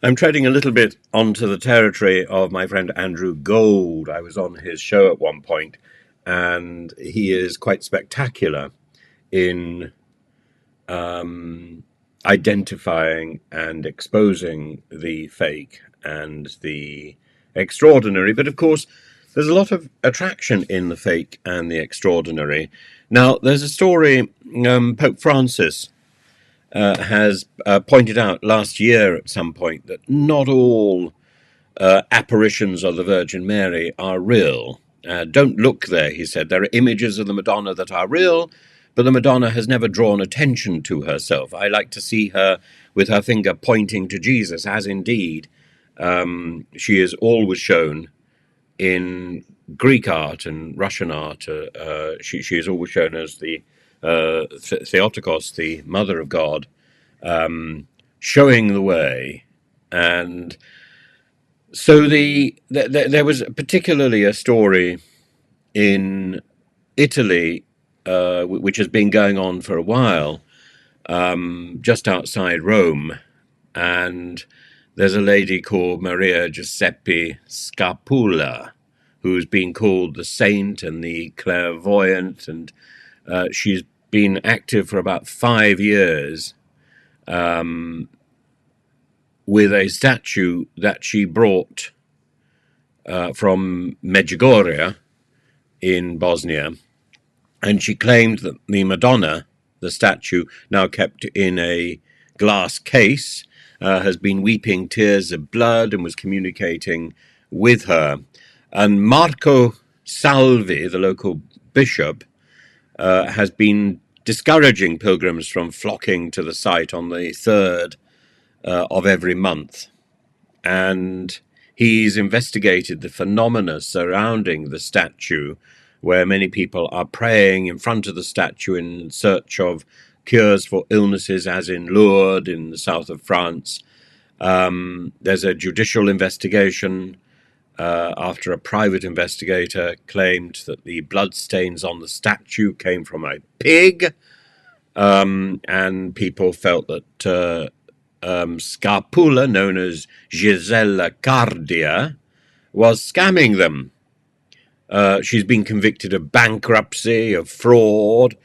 I'm treading a little bit onto the territory of my friend Andrew Gold. I was on his show at one point, and he is quite spectacular in identifying and exposing the fake and the extraordinary. But of course, there's a lot of attraction in the fake and the extraordinary. Now, there's a story Pope Francis has pointed out last year at some point that not all apparitions of the Virgin Mary are real. Don't look there, he said. There are images of the Madonna that are real, but the Madonna has never drawn attention to herself. I like to see her with her finger pointing to Jesus, as indeed she is always shown in Greek art and Russian art. She is always shown as the Theotokos, the Mother of God, showing the way. And so there was particularly a story in Italy, which has been going on for a while, just outside Rome. And there's a lady called Maria Giuseppina Scapula, who's been called the saint and the clairvoyant, and she's been active for about 5 years with a statue that she brought from Medjugorje in Bosnia. And she claimed that the Madonna, the statue, now kept in a glass case, has been weeping tears of blood and was communicating with her. And Marco Salvi, the local bishop, has been discouraging pilgrims from flocking to the site on the 3rd of every month. And he's investigated the phenomena surrounding the statue, where many people are praying in front of the statue in search of cures for illnesses, as in Lourdes in the south of France. There's a judicial investigation after a private investigator claimed that the bloodstains on the statue came from a pig, and people felt that Scapula, known as Gisella Cardia, was scamming them. She's been convicted of bankruptcy, of fraud.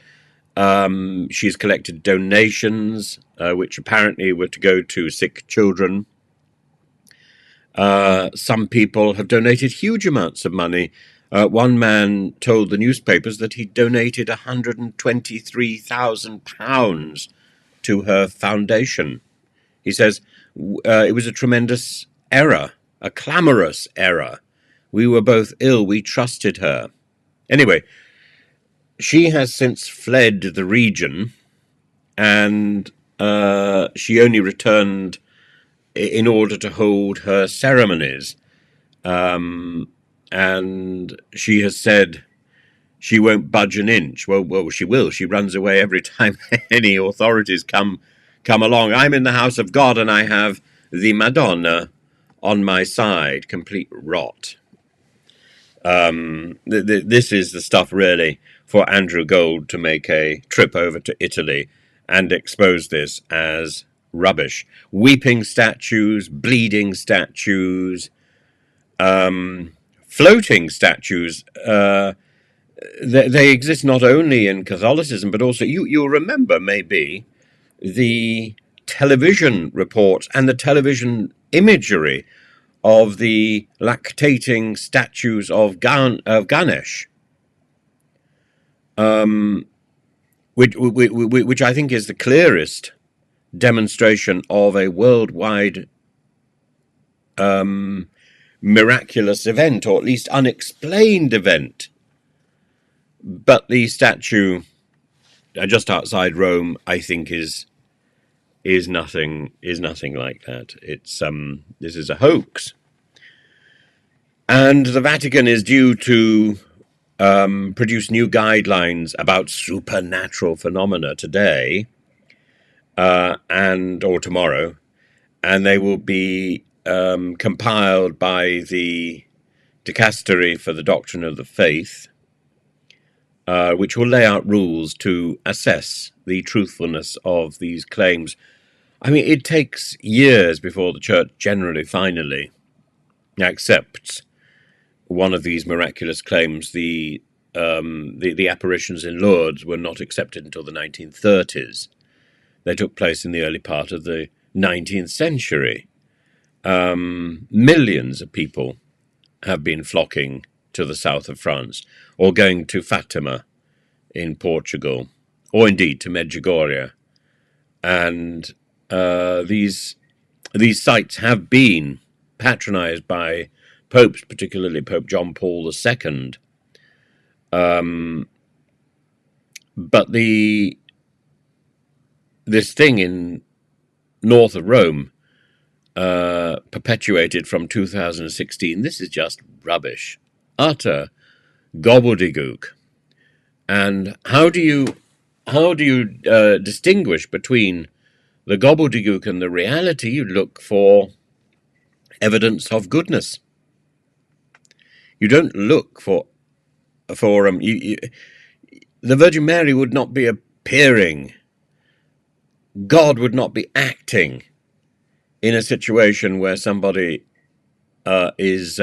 She's collected donations, which apparently were to go to sick children. Some people have donated huge amounts of money. One man told the newspapers that he donated £123,000 to her foundation. He says, it was a tremendous error, a clamorous error. We were both ill. We trusted her. Anyway, she has since fled the region, and she only returned in order to hold her ceremonies. And she has said she won't budge an inch. Well, she will. She runs away every time any authorities come along. I'm in the house of God, and I have the Madonna on my side. Complete rot. This is the stuff, really, for Andrew Gold to make a trip over to Italy and expose this as rubbish. Weeping statues, bleeding statues, floating statues. They exist not only in Catholicism, but also, you'll remember, maybe, the television reports and the television imagery of the lactating statues of Ganesh, which I think is the clearest demonstration of a worldwide miraculous event, or at least unexplained event. But the statue just outside Rome, I think, is nothing like that. It's this is a hoax, and the Vatican is due to produce new guidelines about supernatural phenomena today, or tomorrow, and they will be compiled by the Dicastery for the Doctrine of the Faith, which will lay out rules to assess the truthfulness of these claims. I mean, it takes years before the church generally, finally, accepts one of these miraculous claims. The apparitions in Lourdes were not accepted until the 1930s. They took place in the early part of the 19th century. Millions of people have been flocking to the south of France, or going to Fatima in Portugal, or indeed to Medjugorje. And these sites have been patronized by popes, particularly Pope John Paul II. But this thing in north of Rome, perpetuated from 2016, this is just rubbish, utter gobbledygook. And how do you distinguish between the gobbledygook and the reality? You look for evidence of goodness. You don't look for the Virgin Mary would not be appearing. God would not be acting in a situation where somebody is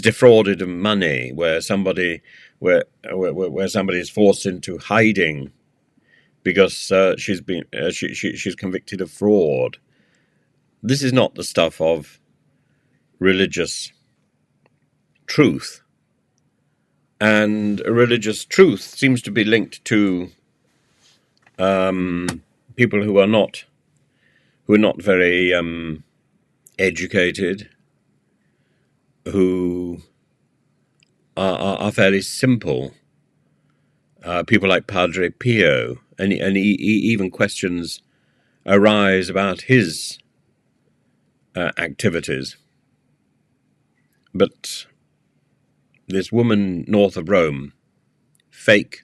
defrauded of money, where somebody is forced into hiding because she's convicted of fraud. This is not the stuff of religious truth, and religious truth seems to be linked to people who are not very educated, who are fairly simple. People like Padre Pio, and even questions arise about his activities. But this woman north of Rome, fake.